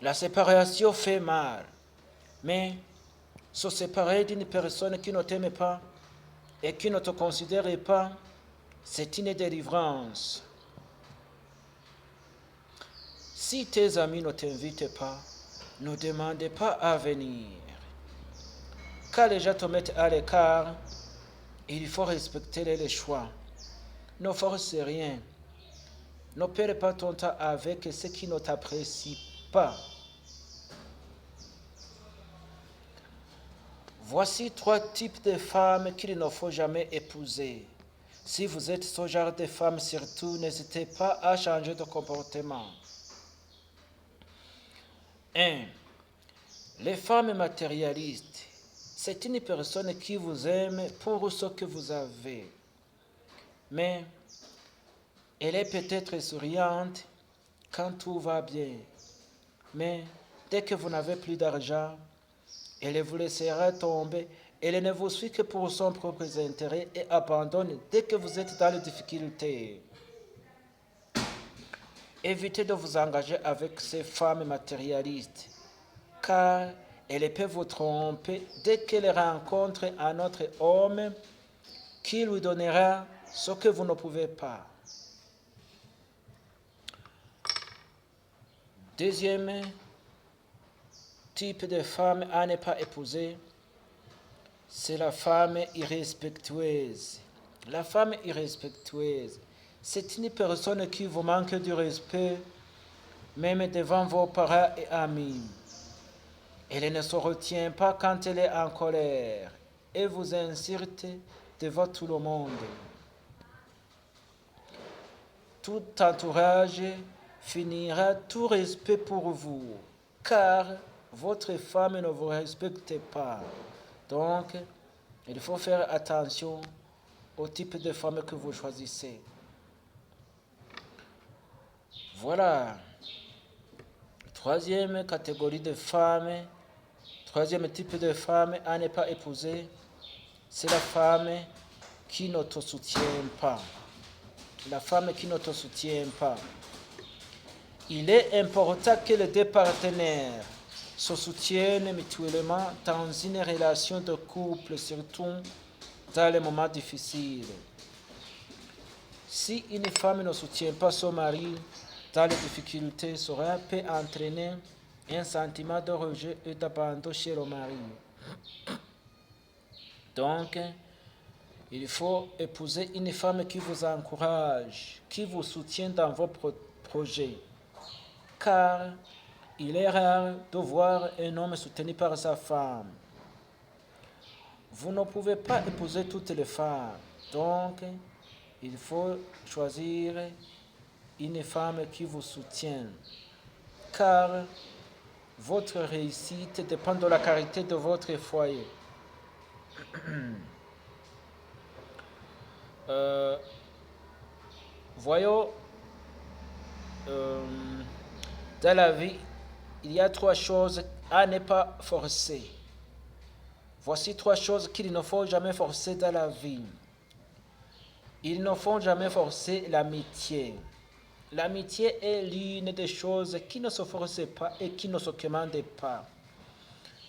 La séparation fait mal, mais se séparer d'une personne qui ne t'aime pas et qui ne te considère pas, c'est une délivrance. Si tes amis ne t'invitent pas, ne demande pas à venir. Quand les gens te mettent à l'écart, il faut respecter les choix. Ne force rien. Ne perds pas ton temps avec ceux qui ne t'apprécient pas. Voici 3 types de femmes qu'il ne faut jamais épouser. Si vous êtes ce genre de femme, surtout, n'hésitez pas à changer de comportement. 1. Les femmes matérialistes. C'est une personne qui vous aime pour ce que vous avez. Mais elle est peut-être souriante quand tout va bien. Mais dès que vous n'avez plus d'argent, elle vous laissera tomber. Elle ne vous suit que pour son propre intérêt et abandonne dès que vous êtes dans les difficultés. Évitez de vous engager avec ces femmes matérialistes, car elles peuvent vous tromper dès qu'elles rencontrent un autre homme qui lui donnera ce que vous ne pouvez pas. Deuxième type de femme à ne pas épouser, c'est la femme irrespectueuse. La femme irrespectueuse, c'est une personne qui vous manque du respect, même devant vos parents et amis. Elle ne se retient pas quand elle est en colère et vous insulte devant tout le monde. Tout entourage finira tout respect pour vous, car votre femme ne vous respecte pas. Donc, il faut faire attention au type de femme que vous choisissez. Voilà. Troisième catégorie de femmes, troisième type de femme à ne pas épouser, c'est la femme qui ne te soutient pas. La femme qui ne te soutient pas. Il est important que les deux partenaires se soutiennent mutuellement dans une relation de couple, surtout dans les moments difficiles. Si une femme ne soutient pas son mari dans les difficultés, cela peut entraîner un sentiment de rejet et d'abandon chez le mari. Donc, il faut épouser une femme qui vous encourage, qui vous soutient dans vos projets. Car il est rare de voir un homme soutenu par sa femme. Vous ne pouvez pas épouser toutes les femmes. Donc, il faut choisir une femme qui vous soutient. Car votre réussite dépend de la qualité de votre foyer. Voyons, dans la vie, il y a 3 choses à ne pas forcer. Voici 3 choses qu'il ne faut jamais forcer dans la vie. Il ne faut jamais forcer l'amitié. L'amitié est l'une des choses qui ne se force pas et qui ne se commande pas.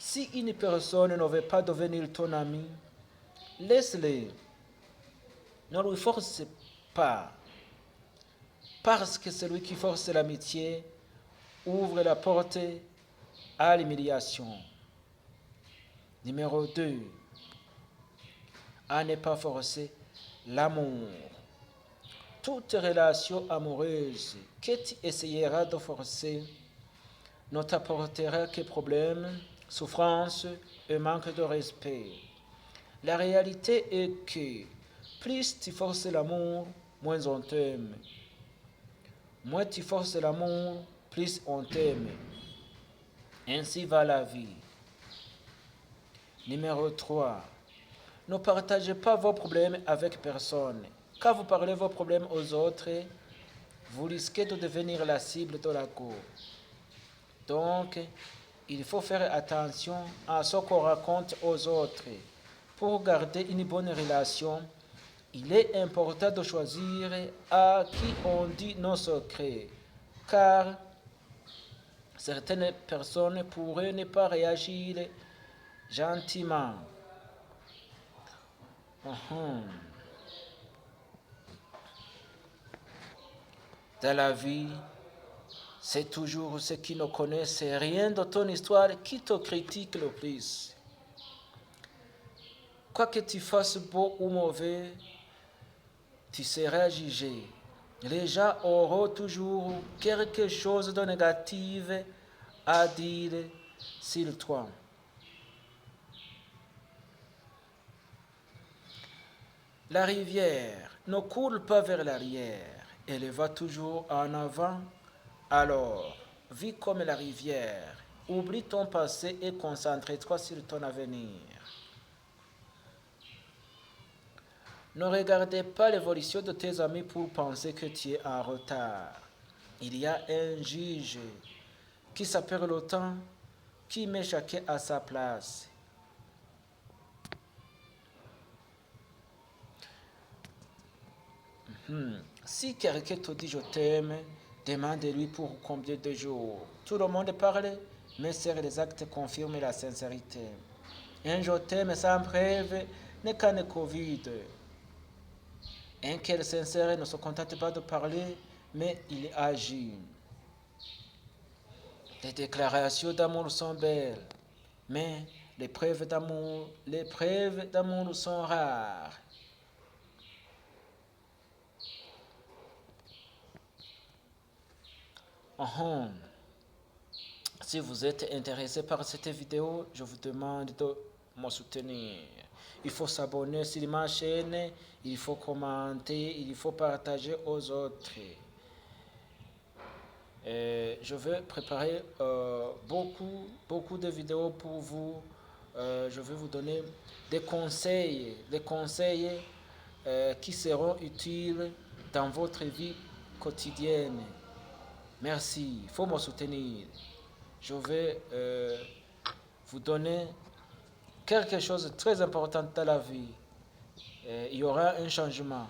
Si une personne ne veut pas devenir ton ami, laisse-le. Ne lui force pas. Parce que celui qui force l'amitié ouvre la porte à l'humiliation. Numéro 2. À ne pas forcer l'amour. Toute relation amoureuse que tu essayeras de forcer ne t'apportera que problèmes, souffrances et manque de respect. La réalité est que plus tu forces l'amour, moins on t'aime. Moins tu forces l'amour, plus on t'aime. Ainsi va la vie. Numéro 3. Ne partagez pas vos problèmes avec personne. Quand vous parlez vos problèmes aux autres, vous risquez de devenir la cible de la cour. Donc, il faut faire attention à ce qu'on raconte aux autres. Pour garder une bonne relation, il est important de choisir à qui on dit nos secrets, car Certaines personnes pourraient ne pas réagir gentiment. Dans la vie, c'est toujours ceux qui ne connaissent rien de ton histoire qui te critiquent le plus. Quoi que tu fasses beau ou mauvais, tu seras jugé. Les gens auront toujours quelque chose de négatif à dire sur toi. La rivière ne coule pas vers l'arrière, elle va toujours en avant. Alors, vis comme la rivière, oublie ton passé et concentre-toi sur ton avenir. Ne regardez pas l'évolution de tes amis pour penser que tu es en retard. Il y a un juge qui s'appelle le temps qui met chacun à sa place. Si quelqu'un te dit je t'aime, demande-lui pour combien de jours. Tout le monde parle, mais seuls les actes confirment la sincérité. Un je t'aime sans preuve n'est qu'un Covid. Un cœur sincère ne se contente pas de parler, mais il agit. Les déclarations d'amour sont belles, mais les preuves d'amour sont rares. Si vous êtes intéressé par cette vidéo, je vous demande de me soutenir. Il faut s'abonner sur ma chaîne, il faut commenter, il faut partager aux autres. Je vais préparer beaucoup de vidéos pour vous. Je vais vous donner des conseils qui seront utiles dans votre vie quotidienne. Merci, il faut me soutenir. Je vais vous donner quelque chose de très important dans la vie. Il y aura un changement.